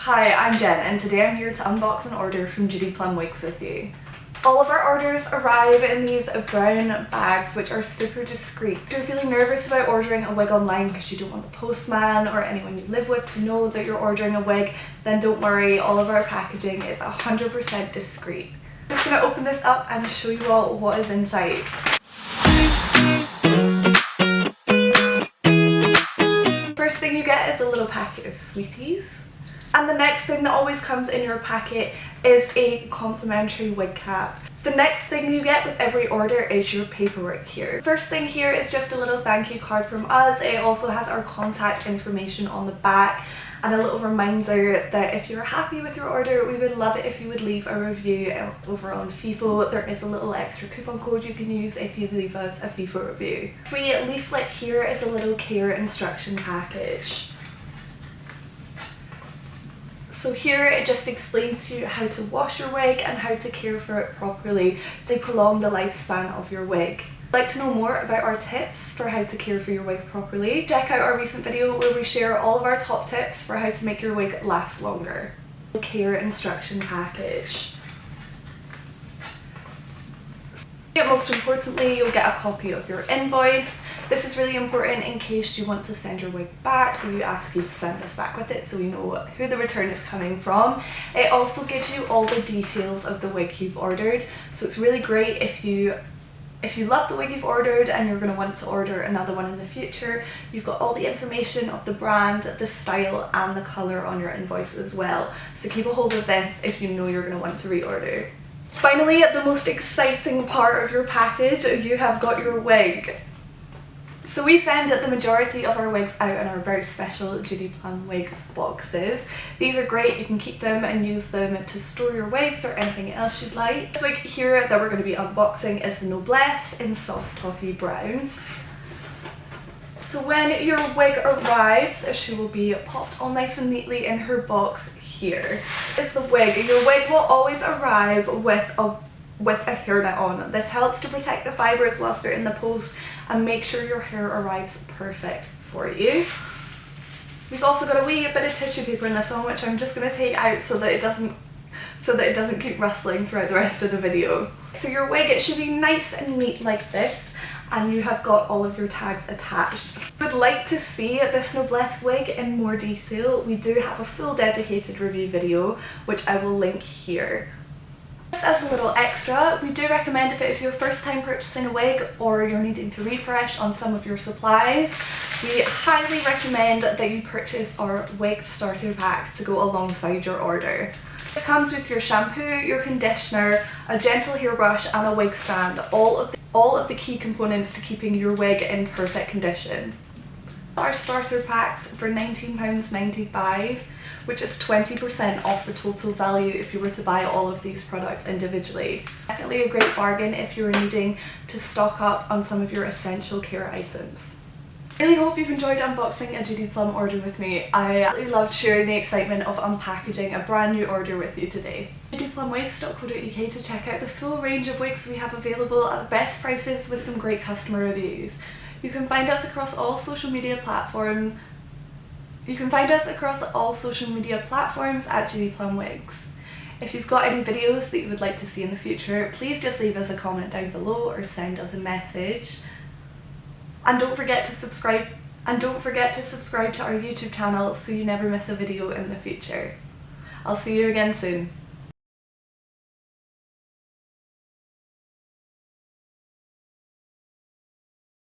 Hi, I'm Jen and today I'm here to unbox an order from Judy Plum Wigs with you. All of our orders arrive in these brown bags which are super discreet. If you're feeling nervous about ordering a wig online because you don't want the postman or anyone you live with to know that you're ordering a wig, then don't worry, all of our packaging is 100% discreet. I'm just going to open this up and show you all what is inside. First thing you get is a little packet of sweeties. And the next thing that always comes in your packet is a complimentary wig cap. The next thing you get with every order is your paperwork here. First thing here is just a little thank you card from us. It also has our contact information on the back and a little reminder that if you're happy with your order, we would love it if you would leave a review over on FIFO. There is a little extra coupon code you can use if you leave us a FIFO review. The leaflet here is a little care instruction package. So here it just explains to you how to wash your wig and how to care for it properly to prolong the lifespan of your wig. If you'd like to know more about our tips for how to care for your wig properly, check out our recent video where we share all of our top tips for how to make your wig last longer. Care instruction package. Most importantly, you'll get a copy of your invoice. This is really important in case you want to send your wig back or we ask you to send us back with it so we know who the return is coming from. It also gives you all the details of the wig you've ordered, so it's really great if you love the wig you've ordered and you're going to want to order another one in the future. You've got all the information of the brand, the style and the colour on your invoice as well, so keep a hold of this if you know you're going to want to reorder. Finally, the most exciting part of your package, you have got your wig. So we send the majority of our wigs out in our very special Judy Plum Wig boxes. These are great, you can keep them and use them to store your wigs or anything else you'd like. This wig here that we're going to be unboxing is the Noblesse in Soft Toffee Brown. So when your wig arrives, she will be popped all nice and neatly in her box here. Is the wig. Your wig will always arrive with a hairnet on. This helps to protect the fibres whilst they're in the post and make sure your hair arrives perfect for you. We've also got a wee bit of tissue paper in this one which I'm just going to take out so that it doesn't keep rustling throughout the rest of the video. So your wig, it should be nice and neat like this, and you have got all of your tags attached. If you would like to see this Noblesse wig in more detail, we do have a full dedicated review video which I will link here. Just as a little extra, we do recommend if it is your first time purchasing a wig or you're needing to refresh on some of your supplies, we highly recommend that you purchase our wig starter pack to go alongside your order. This comes with your shampoo, your conditioner, a gentle hairbrush and a wig stand, all of the key components to keeping your wig in perfect condition. Our starter packs for £19.95, which is 20% off the total value if you were to buy all of these products individually. Definitely a great bargain if you're needing to stock up on some of your essential care items. I really hope you've enjoyed unboxing a Judy Plum order with me. I absolutely loved sharing the excitement of unpackaging a brand new order with you today. judyplumwigs.co.uk to check out the full range of wigs we have available at the best prices with some great customer reviews. You can find us across all social media platforms. At Judy Plum Wigs. If you've got any videos that you would like to see in the future, please just leave us a comment down below or send us a message. And don't forget to subscribe to our YouTube channel so you never miss a video in the future. I'll see you again soon.